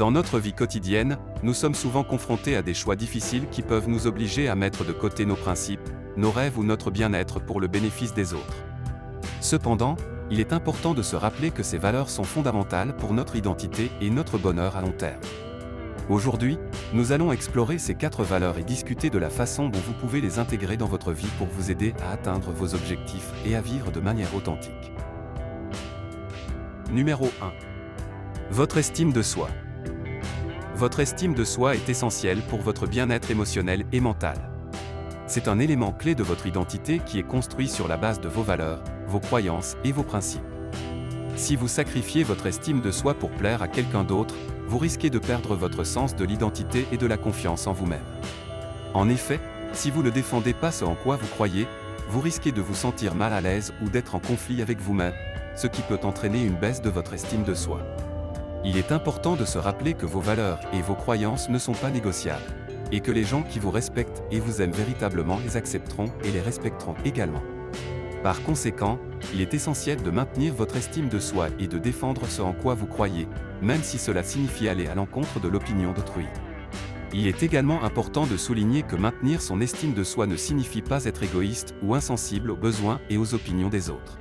Dans notre vie quotidienne, nous sommes souvent confrontés à des choix difficiles qui peuvent nous obliger à mettre de côté nos principes, nos rêves ou notre bien-être pour le bénéfice des autres. Cependant, il est important de se rappeler que ces valeurs sont fondamentales pour notre identité et notre bonheur à long terme. Aujourd'hui, nous allons explorer ces 4 valeurs et discuter de la façon dont vous pouvez les intégrer dans votre vie pour vous aider à atteindre vos objectifs et à vivre de manière authentique. Numéro 1. Votre estime de soi. Votre estime de soi est essentielle pour votre bien-être émotionnel et mental. C'est un élément clé de votre identité qui est construit sur la base de vos valeurs, vos croyances et vos principes. Si vous sacrifiez votre estime de soi pour plaire à quelqu'un d'autre, vous risquez de perdre votre sens de l'identité et de la confiance en vous-même. En effet, si vous ne défendez pas ce en quoi vous croyez, vous risquez de vous sentir mal à l'aise ou d'être en conflit avec vous-même, ce qui peut entraîner une baisse de votre estime de soi. Il est important de se rappeler que vos valeurs et vos croyances ne sont pas négociables, et que les gens qui vous respectent et vous aiment véritablement les accepteront et les respecteront également. Par conséquent, il est essentiel de maintenir votre estime de soi et de défendre ce en quoi vous croyez, même si cela signifie aller à l'encontre de l'opinion d'autrui. Il est également important de souligner que maintenir son estime de soi ne signifie pas être égoïste ou insensible aux besoins et aux opinions des autres.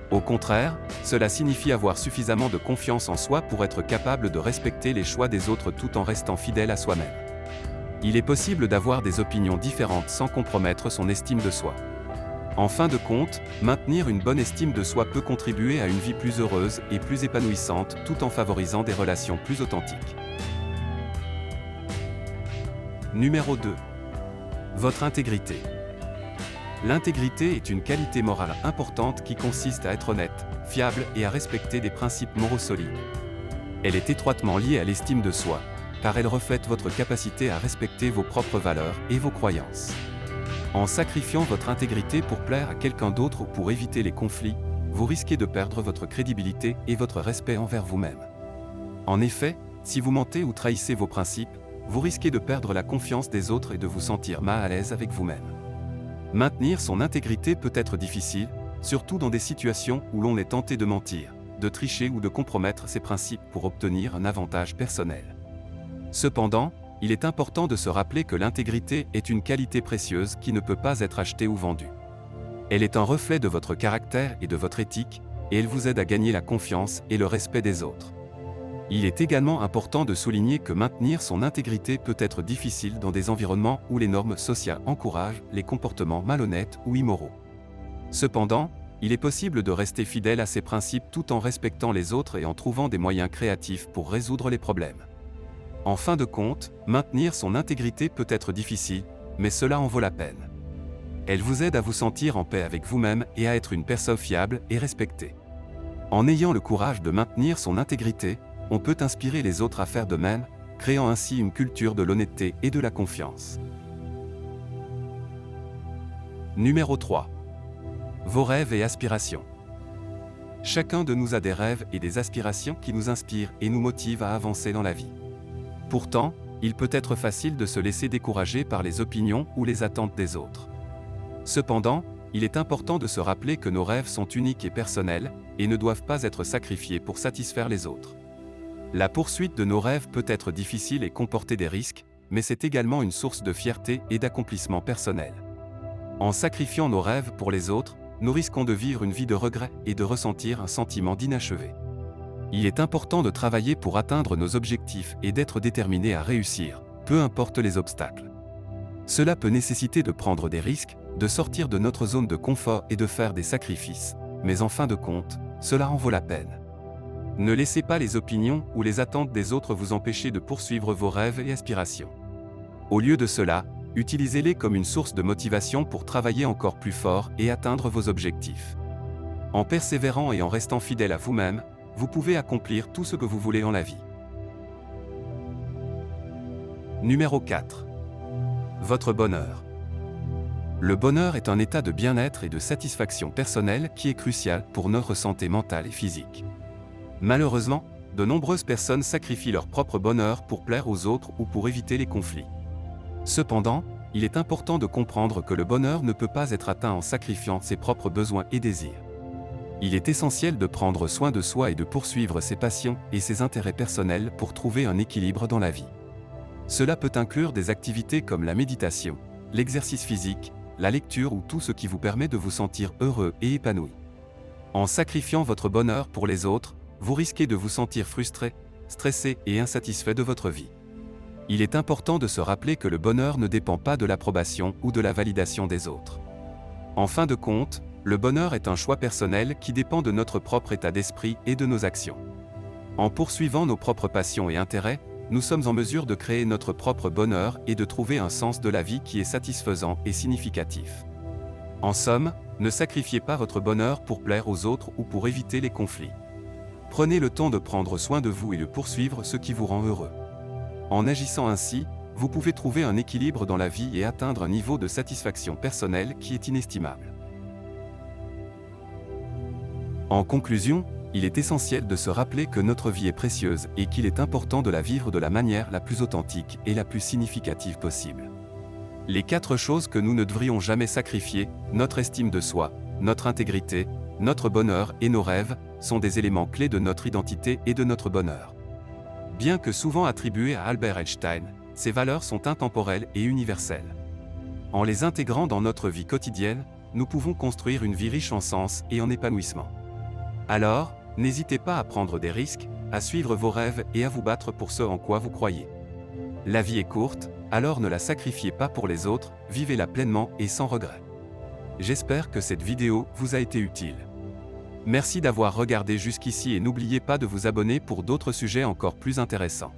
Au contraire, cela signifie avoir suffisamment de confiance en soi pour être capable de respecter les choix des autres tout en restant fidèle à soi-même. Il est possible d'avoir des opinions différentes sans compromettre son estime de soi. En fin de compte, maintenir une bonne estime de soi peut contribuer à une vie plus heureuse et plus épanouissante tout en favorisant des relations plus authentiques. Numéro 2. Votre intégrité. L'intégrité est une qualité morale importante qui consiste à être honnête, fiable et à respecter des principes moraux solides. Elle est étroitement liée à l'estime de soi, car elle reflète votre capacité à respecter vos propres valeurs et vos croyances. En sacrifiant votre intégrité pour plaire à quelqu'un d'autre ou pour éviter les conflits, vous risquez de perdre votre crédibilité et votre respect envers vous-même. En effet, si vous mentez ou trahissez vos principes, vous risquez de perdre la confiance des autres et de vous sentir mal à l'aise avec vous-même. Maintenir son intégrité peut être difficile, surtout dans des situations où l'on est tenté de mentir, de tricher ou de compromettre ses principes pour obtenir un avantage personnel. Cependant, il est important de se rappeler que l'intégrité est une qualité précieuse qui ne peut pas être achetée ou vendue. Elle est un reflet de votre caractère et de votre éthique, et elle vous aide à gagner la confiance et le respect des autres. Il est également important de souligner que maintenir son intégrité peut être difficile dans des environnements où les normes sociales encouragent les comportements malhonnêtes ou immoraux. Cependant, il est possible de rester fidèle à ses principes tout en respectant les autres et en trouvant des moyens créatifs pour résoudre les problèmes. En fin de compte, maintenir son intégrité peut être difficile, mais cela en vaut la peine. Elle vous aide à vous sentir en paix avec vous-même et à être une personne fiable et respectée. En ayant le courage de maintenir son intégrité, on peut inspirer les autres à faire de même, créant ainsi une culture de l'honnêteté et de la confiance. Numéro 3. Vos rêves et aspirations. Chacun de nous a des rêves et des aspirations qui nous inspirent et nous motivent à avancer dans la vie. Pourtant, il peut être facile de se laisser décourager par les opinions ou les attentes des autres. Cependant, il est important de se rappeler que nos rêves sont uniques et personnels, et ne doivent pas être sacrifiés pour satisfaire les autres. La poursuite de nos rêves peut être difficile et comporter des risques, mais c'est également une source de fierté et d'accomplissement personnel. En sacrifiant nos rêves pour les autres, nous risquons de vivre une vie de regret et de ressentir un sentiment d'inachevé. Il est important de travailler pour atteindre nos objectifs et d'être déterminé à réussir, peu importe les obstacles. Cela peut nécessiter de prendre des risques, de sortir de notre zone de confort et de faire des sacrifices, mais en fin de compte, cela en vaut la peine. Ne laissez pas les opinions ou les attentes des autres vous empêcher de poursuivre vos rêves et aspirations. Au lieu de cela, utilisez-les comme une source de motivation pour travailler encore plus fort et atteindre vos objectifs. En persévérant et en restant fidèle à vous-même, vous pouvez accomplir tout ce que vous voulez en la vie. Numéro 4. Votre bonheur. Le bonheur est un état de bien-être et de satisfaction personnelle qui est crucial pour notre santé mentale et physique. Malheureusement, de nombreuses personnes sacrifient leur propre bonheur pour plaire aux autres ou pour éviter les conflits. Cependant, il est important de comprendre que le bonheur ne peut pas être atteint en sacrifiant ses propres besoins et désirs. Il est essentiel de prendre soin de soi et de poursuivre ses passions et ses intérêts personnels pour trouver un équilibre dans la vie. Cela peut inclure des activités comme la méditation, l'exercice physique, la lecture ou tout ce qui vous permet de vous sentir heureux et épanoui. En sacrifiant votre bonheur pour les autres, vous risquez de vous sentir frustré, stressé et insatisfait de votre vie. Il est important de se rappeler que le bonheur ne dépend pas de l'approbation ou de la validation des autres. En fin de compte, le bonheur est un choix personnel qui dépend de notre propre état d'esprit et de nos actions. En poursuivant nos propres passions et intérêts, nous sommes en mesure de créer notre propre bonheur et de trouver un sens de la vie qui est satisfaisant et significatif. En somme, ne sacrifiez pas votre bonheur pour plaire aux autres ou pour éviter les conflits. Prenez le temps de prendre soin de vous et de poursuivre ce qui vous rend heureux. En agissant ainsi, vous pouvez trouver un équilibre dans la vie et atteindre un niveau de satisfaction personnelle qui est inestimable. En conclusion, il est essentiel de se rappeler que notre vie est précieuse et qu'il est important de la vivre de la manière la plus authentique et la plus significative possible. Les 4 choses que nous ne devrions jamais sacrifier, notre estime de soi, notre intégrité, notre bonheur et nos rêves, sont des éléments clés de notre identité et de notre bonheur. Bien que souvent attribuées à Albert Einstein, ces valeurs sont intemporelles et universelles. En les intégrant dans notre vie quotidienne, nous pouvons construire une vie riche en sens et en épanouissement. Alors, n'hésitez pas à prendre des risques, à suivre vos rêves et à vous battre pour ce en quoi vous croyez. La vie est courte, alors ne la sacrifiez pas pour les autres, vivez-la pleinement et sans regret. J'espère que cette vidéo vous a été utile. Merci d'avoir regardé jusqu'ici et n'oubliez pas de vous abonner pour d'autres sujets encore plus intéressants.